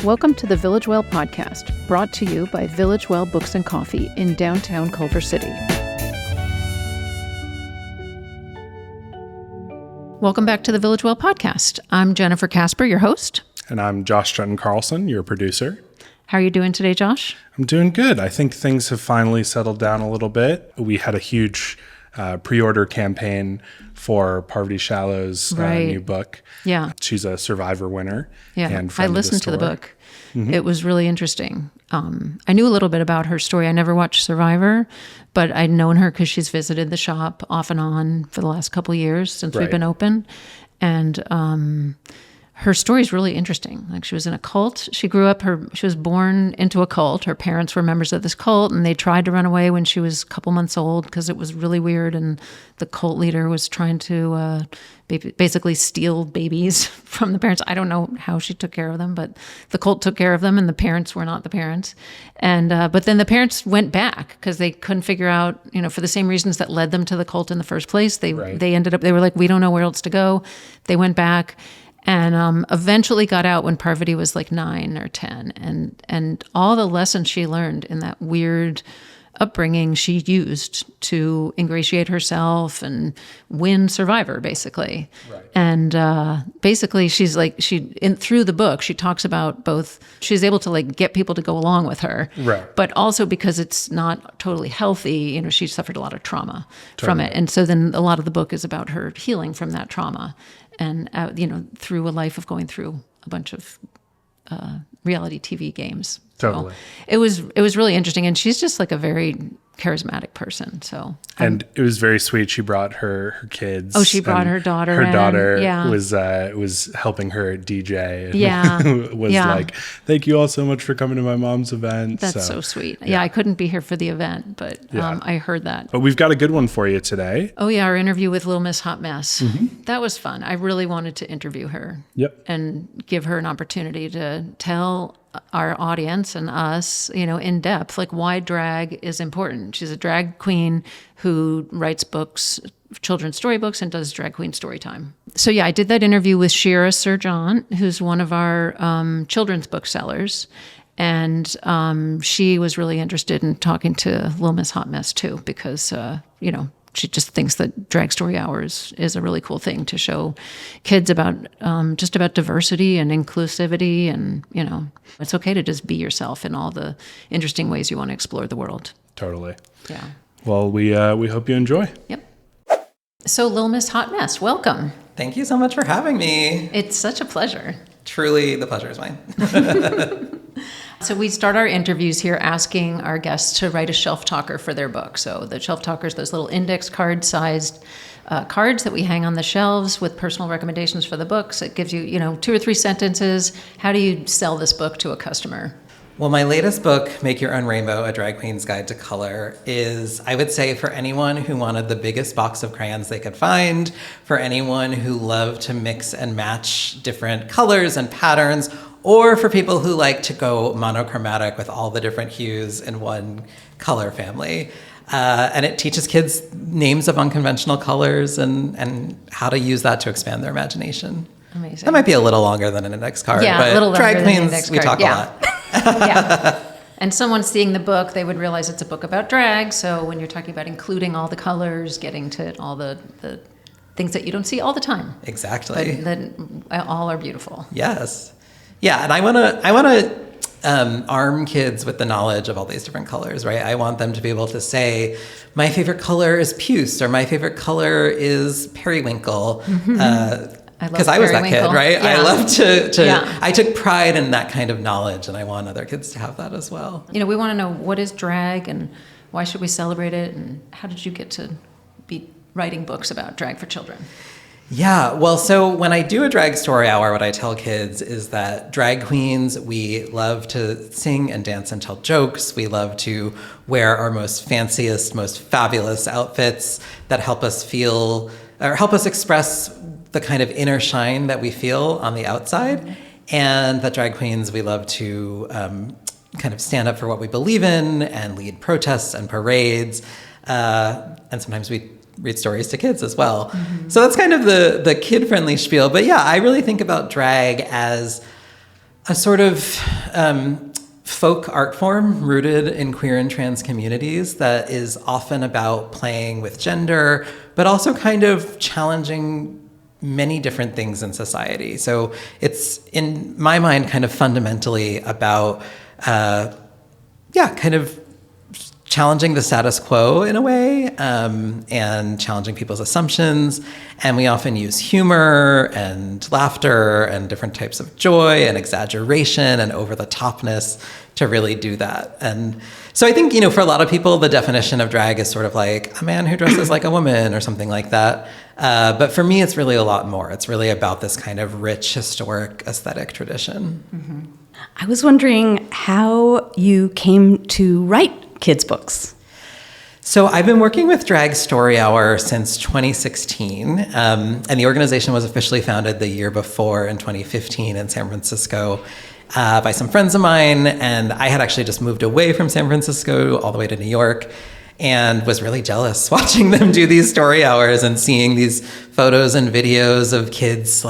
Welcome to the Village Well podcast, brought to you by Village Well Books and Coffee in downtown Culver City. Welcome back to the Village Well podcast. I'm Jennifer Casper, your host. And I'm Josh Stratton Carlson, your producer. How are you doing today, Josh? I'm doing good. I think things have finally settled down a little bit. We had a huge pre-order campaign for Parvati Shallow's new book. Yeah. She's a Survivor winner. Yeah, and I listened to the book. Mm-hmm. It was really interesting. I knew a little bit about her story. I never watched Survivor, but I'd known her because she's visited the shop off and on for the last couple of years since we've been open. And her story is really interesting. Like, she was in a cult. She grew up, she was born into a cult. Her parents were members of this cult, and they tried to run away when she was a couple months old because it was really weird. And the cult leader was trying to basically steal babies from the parents. I don't know how she took care of them, but the cult took care of them, and the parents were not the parents. And but then the parents went back because they couldn't figure out, for the same reasons that led them to the cult in the first place. They were like, we don't know where else to go. They went back. And eventually got out when Parvati was like 9 or 10. And all the lessons she learned in that weird upbringing she used to ingratiate herself and win Survivor, basically. Right. And basically she's like, through the book, she talks about both, she's able to like get people to go along with her, right, but also because it's not totally healthy, she suffered a lot of trauma from it. And so then a lot of the book is about her healing from that trauma. And, through a life of going through a bunch of reality TV games. Totally. So it was really interesting. And she's just like a very charismatic person. So and it was very sweet. She brought her kids. Oh, she brought her daughter. Her daughter was helping her DJ. And was like, thank you all so much for coming to my mom's event. That's so sweet. Yeah, I couldn't be here for the event, but I heard that. But we've got a good one for you today. Oh yeah, our interview with Lil Miss Hot Mess. Mm-hmm. That was fun. I really wanted to interview her. Yep. And give her an opportunity to tell our audience and us, in depth, like why drag is important. She's a drag queen who writes books, children's storybooks, and does drag queen story time. So I did that interview with Shira Sir John, who's one of our children's booksellers. And she was really interested in talking to Lil Miss Hot Mess too, because, she just thinks that Drag Story Hours is a really cool thing to show kids about just about diversity and inclusivity, and it's okay to just be yourself in all the interesting ways you want to explore the world. Totally. Yeah. Well, we hope you enjoy. Yep. So, Lil Miss Hot Mess, welcome. Thank you so much for having me. It's such a pleasure. Truly, the pleasure is mine. So we start our interviews here asking our guests to write a shelf talker for their book. So the shelf talkers, those little index card-sized cards that we hang on the shelves with personal recommendations for the books. It gives you, 2 or 3 sentences. How do you sell this book to a customer? Well, my latest book, Make Your Own Rainbow, A Drag Queen's Guide to Color, is, I would say, for anyone who wanted the biggest box of crayons they could find, for anyone who loved to mix and match different colors and patterns, or for people who like to go monochromatic with all the different hues in one color family. And it teaches kids names of unconventional colors and how to use that to expand their imagination. Amazing. That might be a little longer than an index card, but a little drag queens, we talk a lot. Yeah. And someone seeing the book, they would realize it's a book about drag. So when you're talking about including all the colors, getting to all the things that you don't see all the time. Exactly. But that all are beautiful. Yes. Yeah, and I want to arm kids with the knowledge of all these different colors, right? I want them to be able to say, my favorite color is puce, or my favorite color is periwinkle. Because I was that kid, right? Yeah. I loved to I took pride in that kind of knowledge, and I want other kids to have that as well. We want to know, what is drag and why should we celebrate it, and how did you get to be writing books about drag for children? Yeah, well, so when I do a drag story hour, what I tell kids is that drag queens, we love to sing and dance and tell jokes. We love to wear our most fanciest, most fabulous outfits that help us feel, or help us express the kind of inner shine that we feel on the outside. And that drag queens, we love to kind of stand up for what we believe in and lead protests and parades. And sometimes we read stories to kids as well. Mm-hmm. So that's kind of the kid-friendly spiel. But yeah, I really think about drag as a sort of folk art form rooted in queer and trans communities that is often about playing with gender, but also kind of challenging many different things in society. So it's, in my mind, kind of fundamentally about, kind of challenging the status quo in a way, and challenging people's assumptions. And we often use humor and laughter and different types of joy and exaggeration and over-the-topness to really do that. And so I think, for a lot of people, the definition of drag is sort of like a man who dresses like a woman or something like that. But for me, it's really a lot more. It's really about this kind of rich, historic, aesthetic tradition. Mm-hmm. I was wondering how you came to write kids' books. So I've been working with Drag Story Hour since 2016, and the organization was officially founded the year before in 2015 in San Francisco by some friends of mine, and I had actually just moved away from San Francisco all the way to New York and was really jealous watching them do these story hours and seeing these photos and videos of kids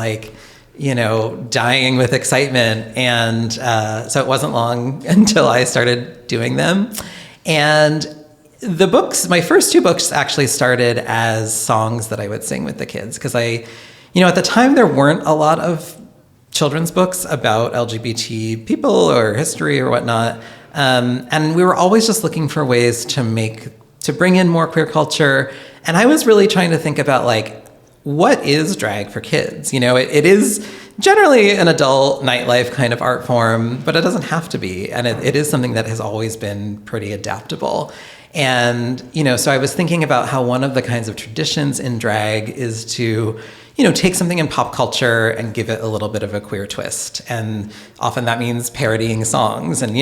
dying with excitement. And so it wasn't long until I started doing them. And the books, my first two books actually started as songs that I would sing with the kids. Because at the time there weren't a lot of children's books about LGBT people or history or whatnot. And we were always just looking for ways to bring in more queer culture. And I was really trying to think about what is drag for kids? It is generally an adult nightlife kind of art form, but it doesn't have to be. And it is something that has always been pretty adaptable. And, so I was thinking about how one of the kinds of traditions in drag is to, take something in pop culture and give it a little bit of a queer twist. And often that means parodying songs. And,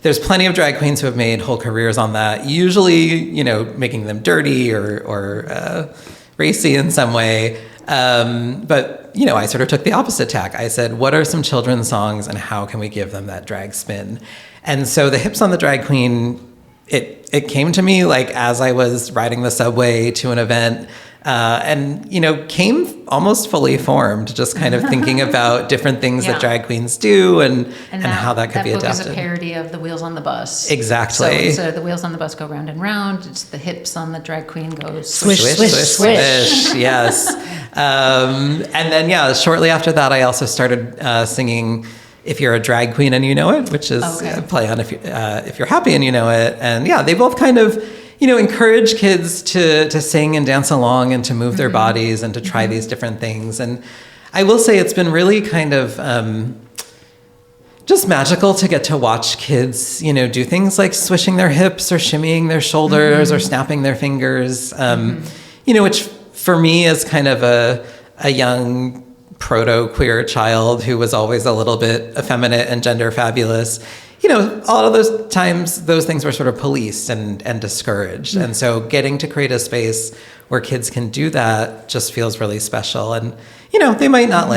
there's plenty of drag queens who have made whole careers on that, usually, making them dirty or racy in some way. But, I sort of took the opposite tack. I said, what are some children's songs and how can we give them that drag spin? And so the Hips on the Drag Queen, it came to me as I was riding the subway to an event, and came almost fully formed, just kind of thinking about different things that drag queens do and how that could be adapted. That book is a parody of The Wheels on the Bus. Exactly. So the wheels on the bus go round and round. It's the hips on the drag queen goes Swish, swish, swish, swish. Yes. And then, shortly after that, I also started singing If You're a Drag Queen and You Know It, which is a play on If You're Happy and You Know It. And they both kind of, encourage kids to sing and dance along and to move their bodies and to try these different things. And I will say it's been really kind of just magical to get to watch kids, do things like swishing their hips or shimmying their shoulders or snapping their fingers, which for me is kind of a young proto-queer child who was always a little bit effeminate and gender fabulous. All of those times, those things were sort of policed and discouraged. Mm-hmm. And so getting to create a space where kids can do that just feels really special. And, they might not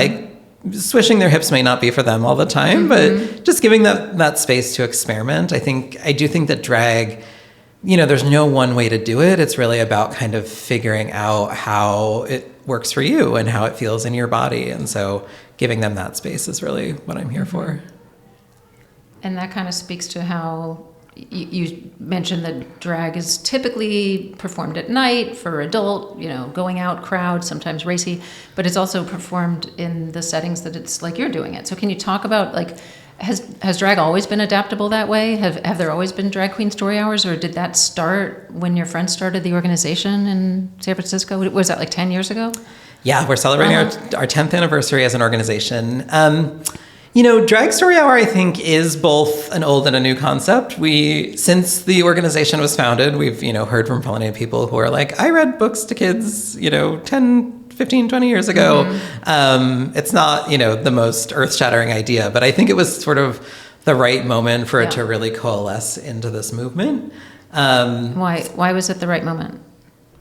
swishing their hips may not be for them all the time, but just giving that space to experiment. I do think that drag, there's no one way to do it. It's really about kind of figuring out how it works for you and how it feels in your body. And so giving them that space is really what I'm here for. And that kind of speaks to how you mentioned that drag is typically performed at night for adult, going out crowd, sometimes racy, but it's also performed in the settings that it's like you're doing it. So can you talk about has drag always been adaptable that way? Have there always been drag queen story hours, or did that start when your friend started the organization in San Francisco? Was that 10 years ago? Yeah, we're celebrating our 10th anniversary as an organization. Drag Story Hour, I think, is both an old and a new concept. Since the organization was founded, we've, heard from plenty of people who are like, I read books to kids, 10, 15, 20 years ago. Mm-hmm. It's not, the most earth-shattering idea, but I think it was sort of the right moment for it to really coalesce into this movement. Why was it the right moment?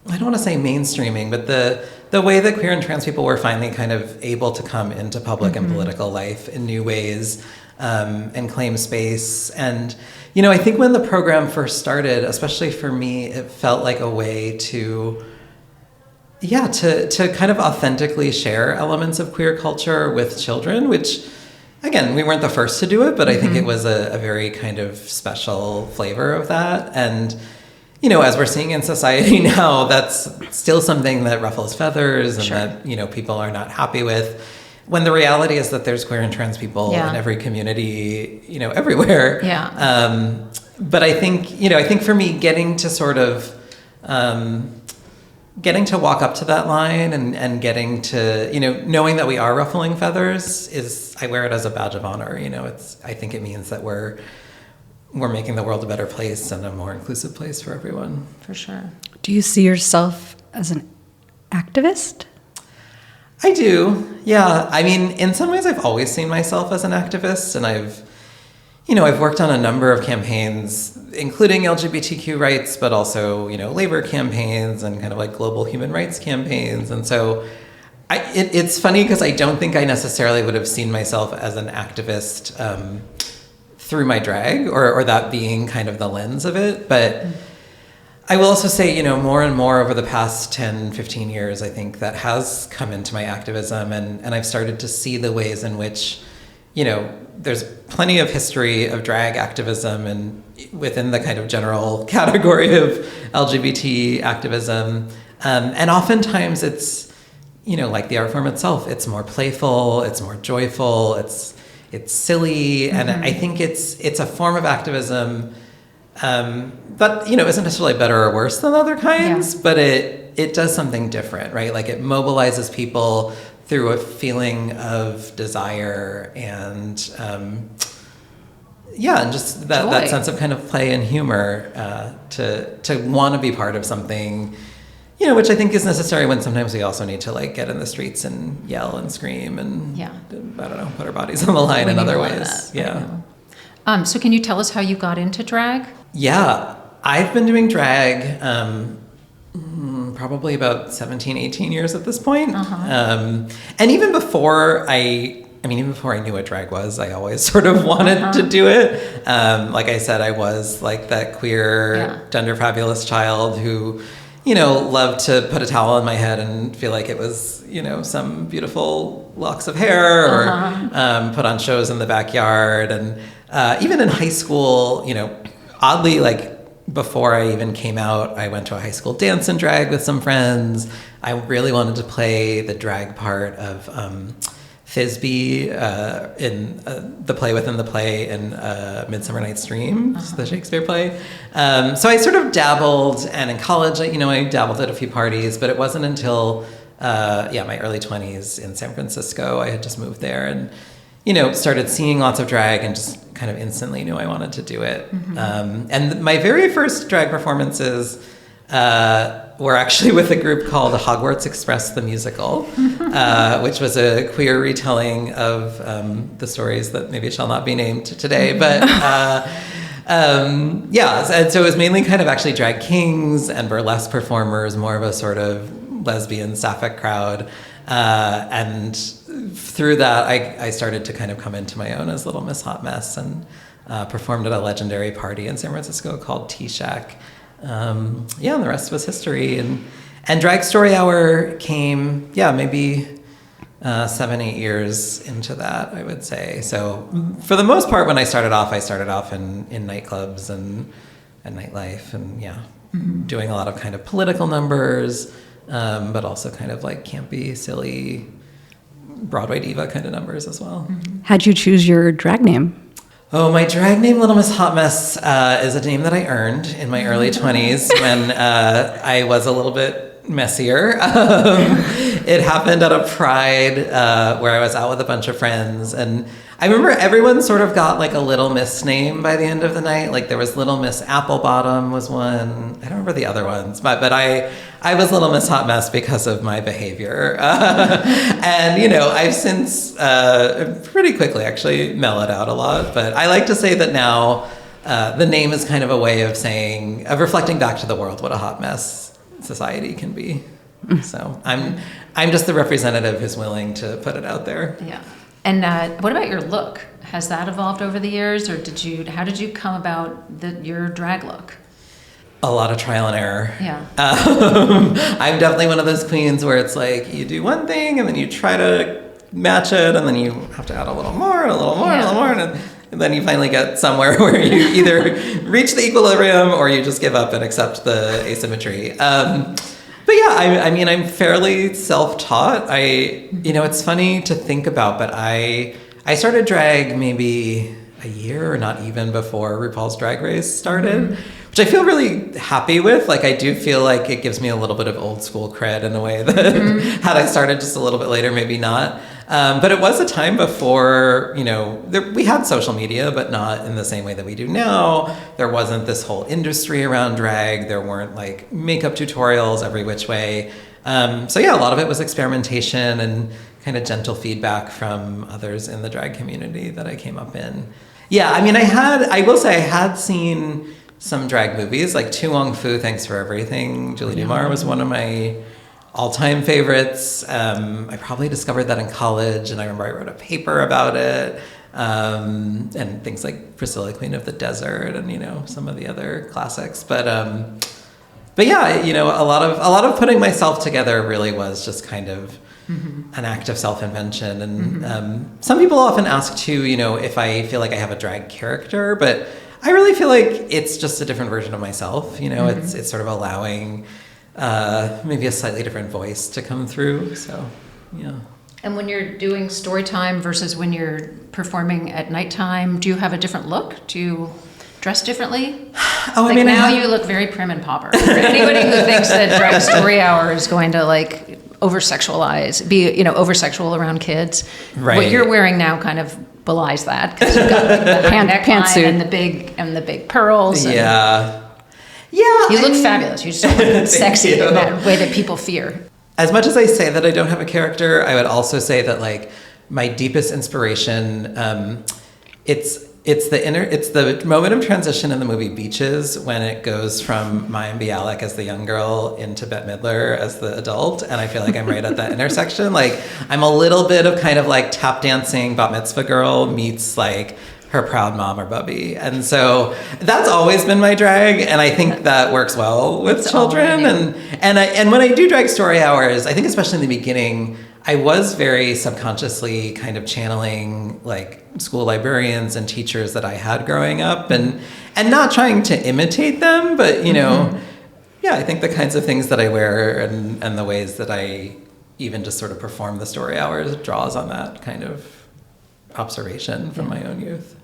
I don't want to say mainstreaming, but the way that queer and trans people were finally kind of able to come into public and political life in new ways, and claim space. And, I think when the program first started, especially for me, it felt like a way to kind of authentically share elements of queer culture with children, which, again, we weren't the first to do it, but I think it was a very kind of special flavor of that. And, as we're seeing in society now, that's still something that ruffles feathers and that, people are not happy with. When the reality is that there's queer and trans people in every community, everywhere. Yeah. But I think for me, getting to sort of, getting to walk up to that line and getting to, knowing that we are ruffling feathers I wear it as a badge of honor. I think it means that we're making the world a better place and a more inclusive place for everyone. For sure. Do you see yourself as an activist? I do. Yeah. I mean, in some ways I've always seen myself as an activist, and I've worked on a number of campaigns, including LGBTQ rights, but also, labor campaigns and kind of like global human rights campaigns. And so it's funny because I don't think I necessarily would have seen myself as an activist through my drag or that being kind of the lens of it. But I will also say, more and more over the past 10, 15 years, I think that has come into my activism. And I've started to see the ways in which, there's plenty of history of drag activism and within the kind of general category of LGBT activism. And oftentimes it's, like the art form itself, it's more playful, it's more joyful, it's silly. And I think it's a form of activism that, isn't necessarily better or worse than other kinds, but it does something different, right? Like it mobilizes people through a feeling of desire and just that sense of kind of play and humor to want to be part of something, which I think is necessary when sometimes we also need to like get in the streets and yell and scream and I don't know, put our bodies on the line in other ways. So can you tell us how you got into drag? Yeah, I've been doing drag probably about 17, 18 years at this point. And even before I knew what drag was, I always sort of wanted to do it. Like I said, I was like that queer, gender fabulous child who, loved to put a towel on my head and feel like it was, some beautiful locks of hair or put on shows in the backyard. And even in high school, oddly, like, before I even came out, I went to a high school dance and drag with some friends. I really wanted to play the drag part of Thisbe in the play within the play in Midsummer Night's Dream, the Shakespeare play. So I sort of dabbled, and in college, I dabbled at a few parties, but it wasn't until my early 20s in San Francisco. I had just moved there and started seeing lots of drag and just kind of instantly knew I wanted to do it. And my very first drag performances were actually with a group called Hogwarts Express the Musical, which was a queer retelling of the stories that maybe shall not be named today. But and so it was mainly kind of actually drag kings and burlesque performers, more of a sort of lesbian sapphic crowd. And through that, I started to kind of come into my own as Lil Miss Hot Mess and performed at a legendary party in San Francisco called T-Shack. And the rest was history. And Drag Story Hour came, maybe 7-8 years into that, I would say. So for the most part, when I started off in nightclubs and nightlife and, doing a lot of kind of political numbers, but also kind of like campy, silly Broadway diva kind of numbers as well. How'd you choose your drag name? Oh, my drag name, Lil Miss Hot Mess, is a name that I earned in my early 20s when I was a little bit messier. It happened at a Pride where I was out with a bunch of friends, and I remember everyone sort of got like a Little Miss name by the end of the night. Like there was Little Miss Applebottom was one. I don't remember the other ones, but I was Little Miss Hot Mess because of my behavior. And, I've since pretty quickly actually mellowed out a lot. But I like to say that now the name is kind of a way of reflecting back to the world what a hot mess society can be. So I'm just the representative who's willing to put it out there. Yeah. And what about your look? Has that evolved over the years, or how did you come about your drag look? A lot of trial and error. Yeah. I'm definitely one of those queens where it's like you do one thing and then you try to match it, and then you have to add a little more, and a little more, and a little more, and then you finally get somewhere where you either reach the equilibrium or you just give up and accept the asymmetry. But yeah, I mean, I'm fairly self-taught. It's funny to think about, but I started drag maybe a year or not even before RuPaul's Drag Race started, which I feel really happy with. Like, I do feel like it gives me a little bit of old school cred in a way that had I started just a little bit later, maybe not. But it was a time before, we had social media, but not in the same way that we do now. There wasn't this whole industry around drag. There weren't like makeup tutorials every which way. So yeah, a lot of it was experimentation and kind of gentle feedback from others in the drag community that I came up in. Yeah, I mean, I will say I had seen some drag movies, like Tu Wong Fu, Thanks for Everything. Julie Newmar was one of my all-time favorites. I probably discovered that in college, and I remember I wrote a paper about it. And things like Priscilla, Queen of the Desert, and some of the other classics. But yeah, a lot of putting myself together really was just kind of an act of self-invention. And some people often ask too, if I feel like I have a drag character, but I really feel like it's just a different version of myself. It's sort of allowing maybe a slightly different voice to come through. So, yeah. And when you're doing story time versus when you're performing at nighttime, do you have a different look? Do you dress differently? You look very prim and proper. For anybody who thinks that drag story hour is going to be over-sexual around kids, right. What you're wearing now kind of belies that, because you've got the pantsuit and the big pearls. Yeah. You look fabulous. You just don't look sexy in that way that people fear. As much as I say that I don't have a character, I would also say that like my deepest inspiration, it's the moment of transition in the movie Beaches when it goes from Mayim Bialik as the young girl into Bette Midler as the adult, and I feel like I'm right at that intersection. Like, I'm a little bit of kind of like tap dancing bat mitzvah girl meets like her proud mom or bubby, and so that's always been my drag, and I think that works well with children. And when I do drag story hours, I think especially in the beginning, I was very subconsciously kind of channeling like school librarians and teachers that I had growing up, and not trying to imitate them, but I think the kinds of things that I wear and the ways that I even just sort of perform the story hours draws on that kind of observation from my own youth.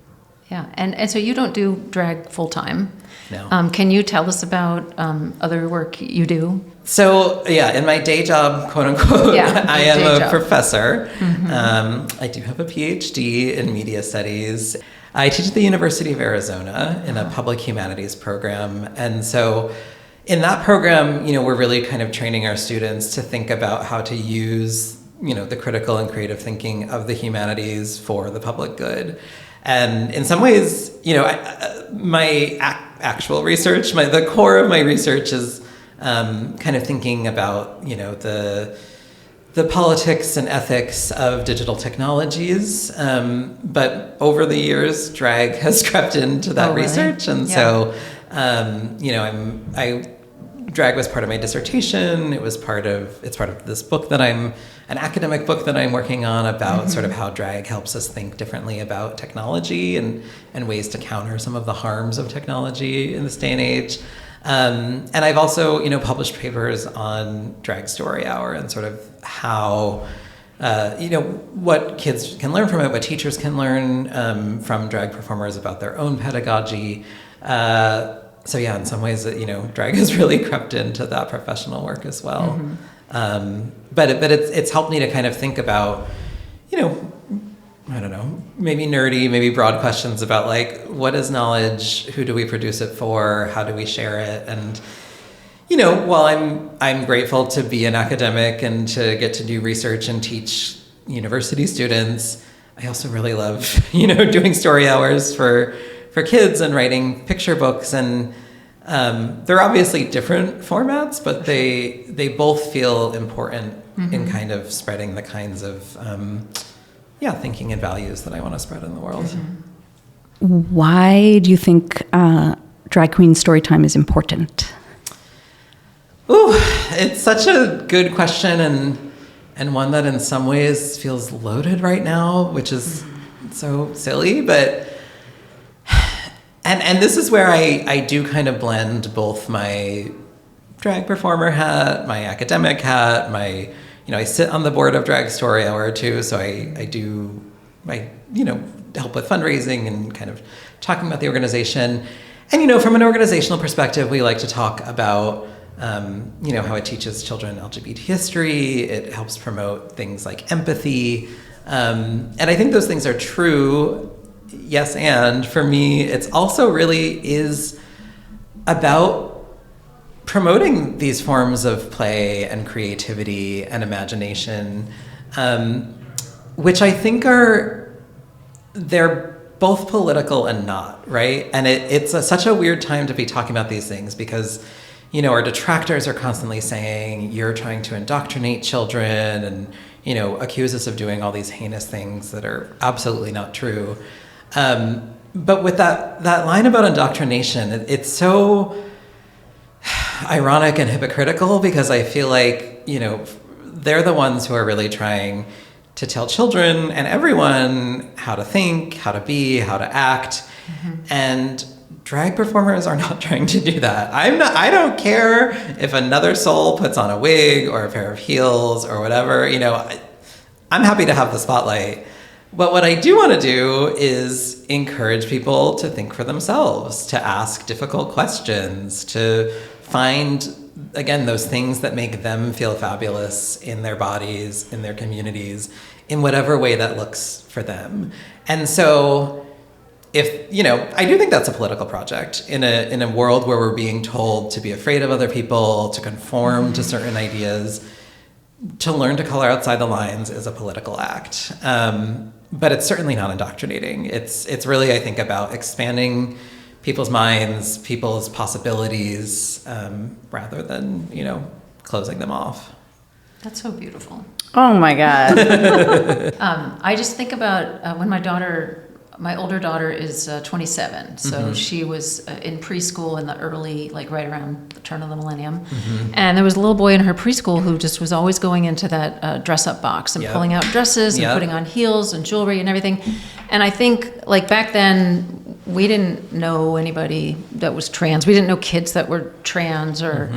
Yeah, and so you don't do drag full time. No. Can you tell us about other work you do? So yeah, in my day job, quote unquote, I am a professor. I do have a PhD in media studies. I teach at the University of Arizona in a public humanities program. And so in that program, we're really kind of training our students to think about how to use, the critical and creative thinking of the humanities for the public good. And in some ways, my actual research, the core of my research is kind of thinking about, the politics and ethics of digital technologies. But over the years, drag has crept into that research. And so, drag was part of my dissertation. It's part of this book that an academic book that I'm working on about sort of how drag helps us think differently about technology and ways to counter some of the harms of technology in this day and age. And I've also, published papers on drag story hour and sort of how, what kids can learn from it, what teachers can learn from drag performers about their own pedagogy. So yeah, in some ways, drag has really crept into that professional work as well. But it's helped me to kind of think about, I don't know, maybe nerdy, maybe broad questions about like, what is knowledge? Who do we produce it for? How do we share it? And, while I'm grateful to be an academic and to get to do research and teach university students, I also really love, doing story hours for kids and writing picture books. And they're obviously different formats, but they both feel important in kind of spreading the kinds of thinking and values that I want to spread in the world. Why do you think drag queen storytime is important? Ooh, it's such a good question, and and one that in some ways feels loaded right now, which is so silly, but and this is where I do kind of blend both my drag performer hat, my academic hat, my, I sit on the board of Drag Story Hour too, so I help with fundraising and kind of talking about the organization. And, from an organizational perspective, we like to talk about, how it teaches children LGBT history. It helps promote things like empathy. And I think those things are true. Yes, and for me, it's also really is about promoting these forms of play and creativity and imagination, which I think they're both political and not, right? And it's such a weird time to be talking about these things because, our detractors are constantly saying you're trying to indoctrinate children and, accuse us of doing all these heinous things that are absolutely not true. But with that line about indoctrination, it's so ironic and hypocritical because I feel like, they're the ones who are really trying to tell children and everyone how to think, how to be, how to act. And drag performers are not trying to do that. I don't care if another soul puts on a wig or a pair of heels or whatever, I'm happy to have the spotlight. But what I do want to do is encourage people to think for themselves, to ask difficult questions, to find, again, those things that make them feel fabulous in their bodies, in their communities, in whatever way that looks for them. And so I do think that's a political project in a world where we're being told to be afraid of other people, to conform to certain ideas. To learn to color outside the lines is a political act. But it's certainly not indoctrinating. It's really, I think, about expanding people's minds, people's possibilities, rather than, closing them off. That's so beautiful. Oh my God. I just think about when my older daughter is 27, so she was in preschool in the early, right around the turn of the millennium. And there was a little boy in her preschool who just was always going into that dress-up box and pulling out dresses and putting on heels and jewelry and everything. And I think, back then, we didn't know anybody that was trans. We didn't know kids that were trans or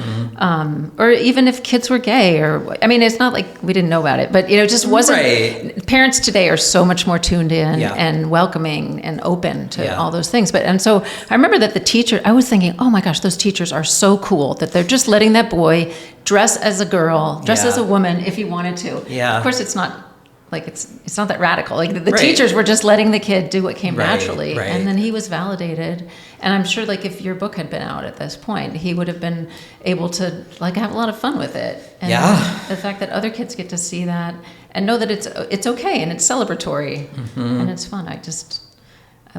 even if kids were gay it's not like we didn't know about it, but, it just wasn't. Right. Parents today are so much more tuned in and welcoming and open to all those things. And so I remember that the teacher, I was thinking, oh my gosh, those teachers are so cool that they're just letting that boy dress as a girl, dress as a woman if he wanted to. Yeah. Of course, it's not. It's not that radical. The teachers were just letting the kid do what came naturally. Right. And then he was validated. And I'm sure if your book had been out at this point, he would have been able to have a lot of fun with it. And the fact that other kids get to see that and know that it's okay and it's celebratory and it's fun. I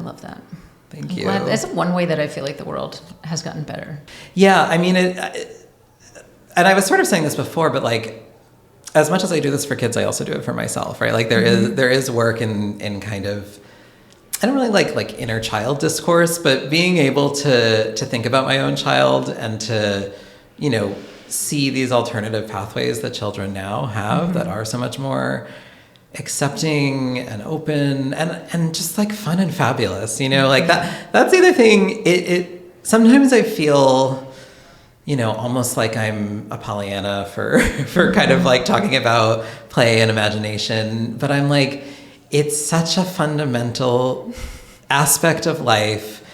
love that. Thank you. That's one way that I feel like the world has gotten better. Yeah, and I was sort of saying this before, but as much as I do this for kids, I also do it for myself, right? There is work in kind of, I don't really like inner child discourse, but being able to think about my own child and to, see these alternative pathways that children now have that are so much more accepting and open and just fun and fabulous, that's the other thing. It sometimes I feel, almost like I'm a Pollyanna for kind of talking about play and imagination. But I'm it's such a fundamental aspect of life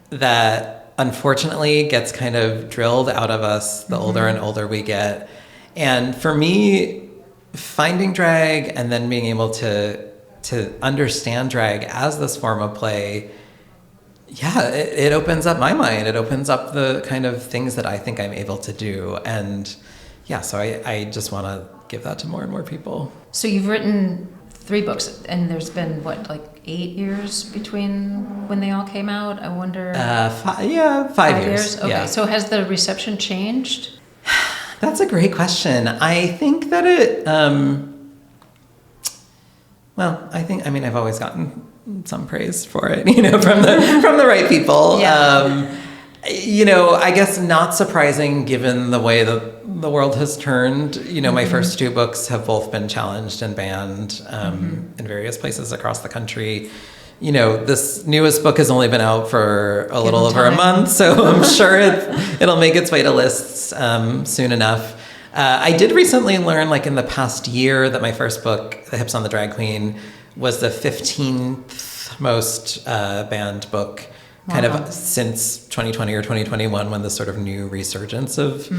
that unfortunately gets kind of drilled out of us the older and older we get. And for me, finding drag and then being able to understand drag as this form of play, it opens up my mind. It opens up the kind of things that I think I'm able to do. And so I just want to give that to more and more people. So you've written 3 books and there's been 8 years between when they all came out? I wonder. 5 years. Okay. Yeah. So has the reception changed? That's a great question. I think that I've always gotten some praise for it, from the right people. I guess not surprising given the way that the world has turned. You know, my first two books have both been challenged and banned in various places across the country. You know, this newest book has only been out for a little over a month, so I'm sure it'll make its way to lists soon enough. I did recently learn, like in the past year, that my first book, The Hips on the Drag Queen, was the 15th most banned book kind of since 2020 or 2021, when this sort of new resurgence of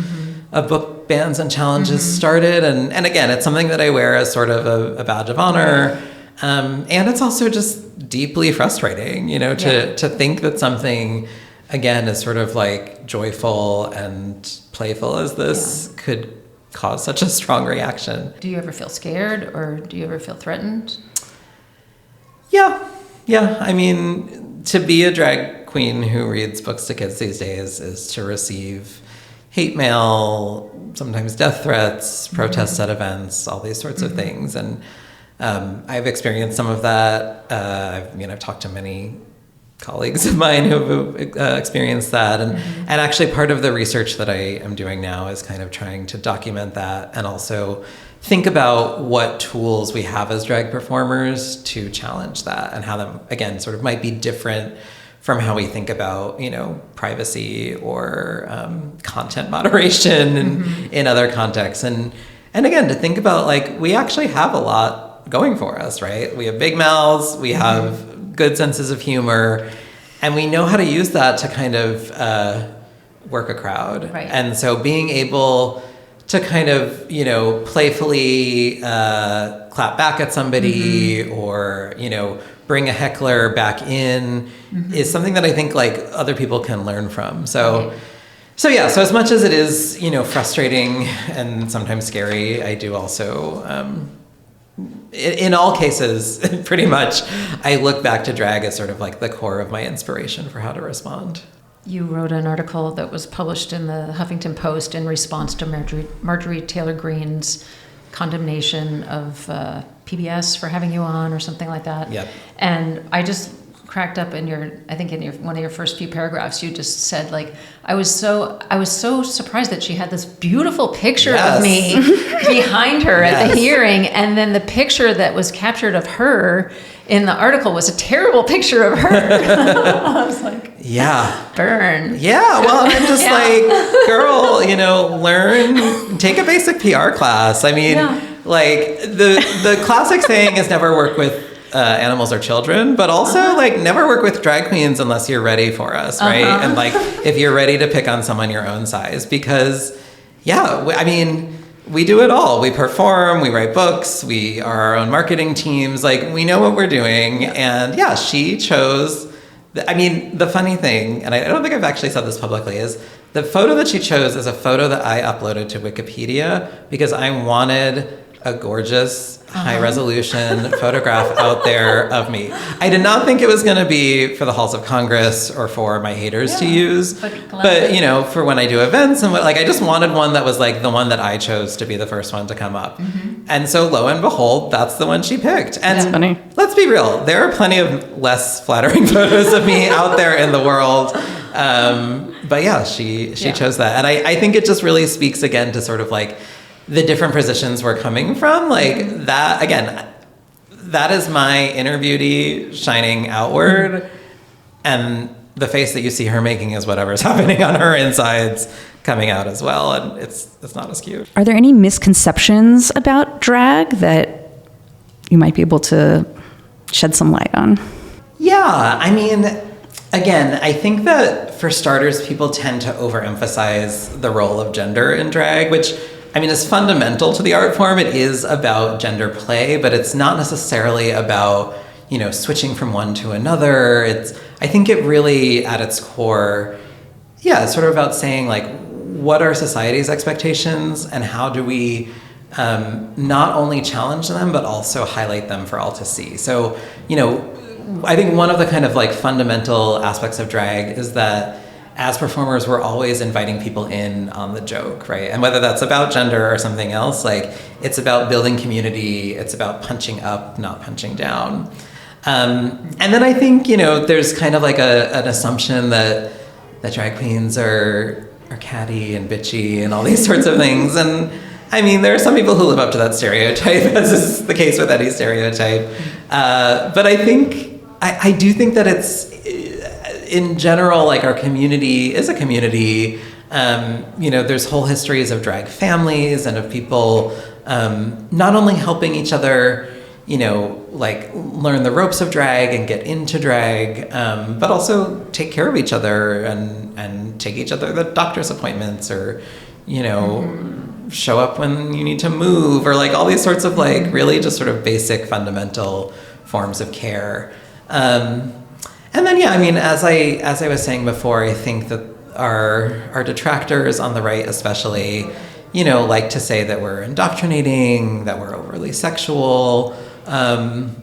book bans and challenges started. And again, it's something that I wear as sort of a badge of honor. And it's also just deeply frustrating, you know, to think that something, again, as sort of like joyful and playful as this could cause such a strong reaction. Do you ever feel scared, or do you ever feel threatened? Yeah. I mean, to be a drag queen who reads books to kids these days is to receive hate mail, sometimes death threats, protests at events, all these sorts of things. And I've experienced some of that. I've talked to many colleagues of mine who have experienced that. And actually part of the research that I am doing now is kind of trying to document that and also think about what tools we have as drag performers to challenge that, and how them, again, sort of might be different from how we think about, you know, privacy or content moderation in other contexts. And again, to think about, like, we actually have a lot going for us, right? We have big mouths, we have good senses of humor, and we know how to use that to kind of work a crowd. Right. And so being able to kind of, you know, playfully clap back at somebody or, you know, bring a heckler back in is something that I think, like, other people can learn from. So as much as it is, you know, frustrating and sometimes scary, I do also, in all cases, pretty much, I look back to drag as sort of like the core of my inspiration for how to respond. You wrote an article that was published in the Huffington Post in response to Marjorie Taylor Greene's condemnation of PBS for having you on, or something like that. Yep. And I just cracked up in one of your first few paragraphs. You just said, like, I was so surprised that she had this beautiful picture of me behind her at the hearing, and then the picture that was captured of her in the article was a terrible picture of her. I was like, burn. Yeah, well, I'm just like, girl, you know, take a basic PR class. I mean, like, the classic saying is never work with animals or children, but also like never work with drag queens unless you're ready for us, right? And like, if you're ready to pick on someone your own size, because I mean, we do it all. We perform, we write books, we are our own marketing teams. Like, we know what we're doing. And she chose, the funny thing, and I don't think I've actually said this publicly, is the photo that she chose is a photo that I uploaded to Wikipedia because I wanted a gorgeous, high-resolution photograph out there of me. I did not think it was going to be for the halls of Congress or for my haters to use, but you know, for when I do events and I just wanted one that was like the one that I chose to be the first one to come up. And so lo and behold, that's the one she picked. And that's funny. Let's be real, there are plenty of less flattering photos of me out there in the world. But she chose that. And I think it just really speaks again to sort of like the different positions we're coming from, like that, again, that is my inner beauty shining outward, and the face that you see her making is whatever's happening on her insides coming out as well, and it's not as cute. Are there any misconceptions about drag that you might be able to shed some light on? Yeah, I mean, again, I think that for starters, people tend to overemphasize the role of gender in drag, which is fundamental to the art form. It is about gender play, but it's not necessarily about, you know, switching from one to another. I think it really, at its core, it's sort of about saying, like, what are society's expectations and how do we not only challenge them, but also highlight them for all to see. So, you know, I think one of the kind of like fundamental aspects of drag is that as performers, we're always inviting people in on the joke, right? And whether that's about gender or something else, like, it's about building community, it's about punching up, not punching down. And then I think, you know, there's kind of like an assumption that drag queens are are catty and bitchy and all these sorts of things. And I mean, there are some people who live up to that stereotype, as is the case with any stereotype. But I think, I do think that it's, in general, like, our community is a community. You know, there's whole histories of drag families and of people not only helping each other, you know, like, learn the ropes of drag and get into drag, but also take care of each other and take each other to doctor's appointments, or, you know, show up when you need to move, or like all these sorts of like really just sort of basic fundamental forms of care. And then, yeah, I mean, as I was saying before, I think that our detractors on the right especially, you know, like to say that we're indoctrinating, that we're overly sexual. And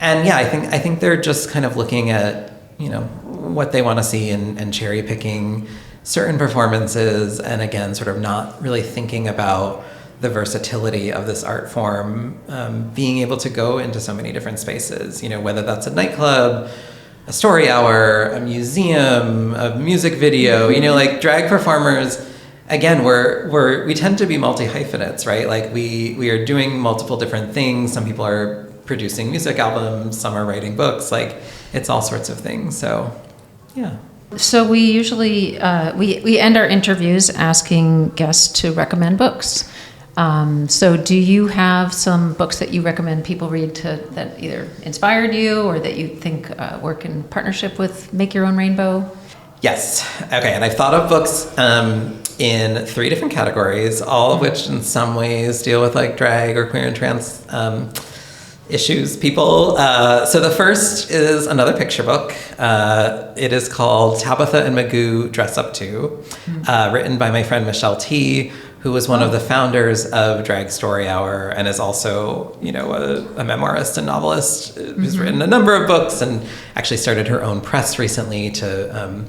yeah, I think they're just kind of looking at, you know, what they want to see and cherry picking certain performances, and again, sort of not really thinking about the versatility of this art form, being able to go into so many different spaces, you know, whether that's a nightclub, a story hour, a museum, a music video, you know, like drag performers, again, we tend to be multi-hyphenates, right? Like we are doing multiple different things. Some people are producing music albums, some are writing books, like it's all sorts of things. So, yeah. So we usually, we end our interviews asking guests to recommend books. So do you have some books that you recommend people read that either inspired you or that you think work in partnership with Make Your Own Rainbow? Yes. Okay. And I've thought of books in 3 different categories, all of which in some ways deal with like drag or queer and trans issues, people. So the first is another picture book. It is called Tabitha and Magoo Dress Up To, written by my friend Michelle T., who was one of the founders of Drag Story Hour and is also, you know, a memoirist and novelist who's written a number of books and actually started her own press recently to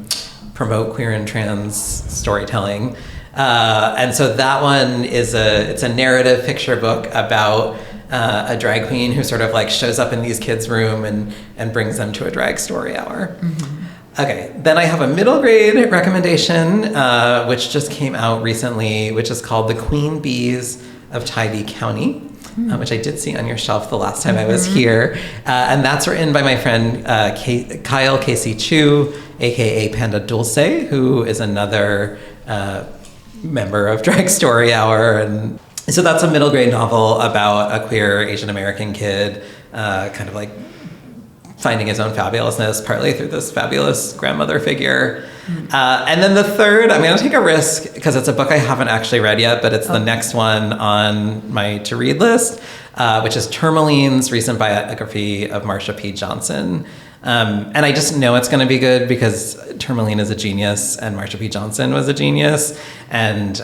promote queer and trans storytelling. And so that one is it's a narrative picture book about a drag queen who sort of like shows up in these kids' room and brings them to a drag story hour. Okay, then I have a middle grade recommendation, which just came out recently, which is called The Queen Bees of Tybee County, which I did see on your shelf the last time I was here. And that's written by my friend Kyle Casey Chu, aka Panda Dulce, who is another member of Drag Story Hour. And so that's a middle grade novel about a queer Asian American kid, kind of like finding his own fabulousness, partly through this fabulous grandmother figure. And then the third, I'm going to take a risk because it's a book I haven't actually read yet, but it's the next one on my to-read list, which is Tourmaline's recent biography of Marsha P. Johnson. And I just know it's going to be good because Tourmaline is a genius and Marsha P. Johnson was a genius. And,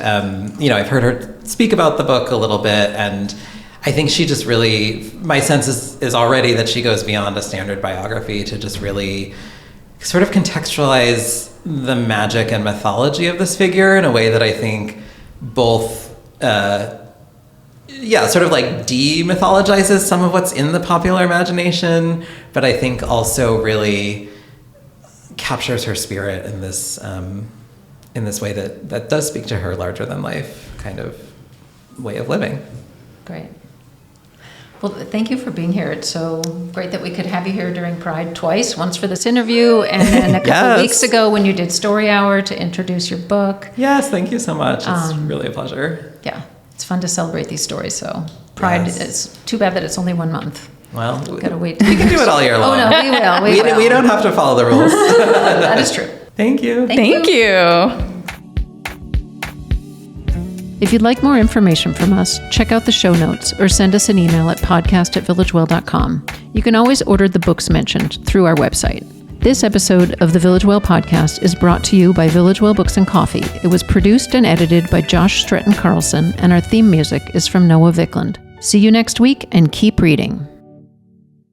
you know, I've heard her speak about the book a little bit, and I think she just really, my sense is already that she goes beyond a standard biography to just really sort of contextualize the magic and mythology of this figure in a way that I think both, sort of like demythologizes some of what's in the popular imagination, but I think also really captures her spirit in this way that does speak to her larger than life kind of way of living. Great. Well, thank you for being here. It's so great that we could have you here during Pride twice, once for this interview and then a couple weeks ago when you did Story Hour to introduce your book. Yes, thank you so much. It's really a pleasure. Yeah, it's fun to celebrate these stories. So Pride is too bad that it's only 1 month. Well, gotta wait. We can do it all year long. Oh, no, we will. We don't have to follow the rules. That is true. Thank you. Thank you. If you'd like more information from us, check out the show notes or send us an email at podcast@villagewell.com. You can always order the books mentioned through our website. This episode of the Village Well podcast is brought to you by Village Well Books and Coffee. It was produced and edited by Josh Stretton Carlson, and our theme music is from Noah Vickland. See you next week, and keep reading.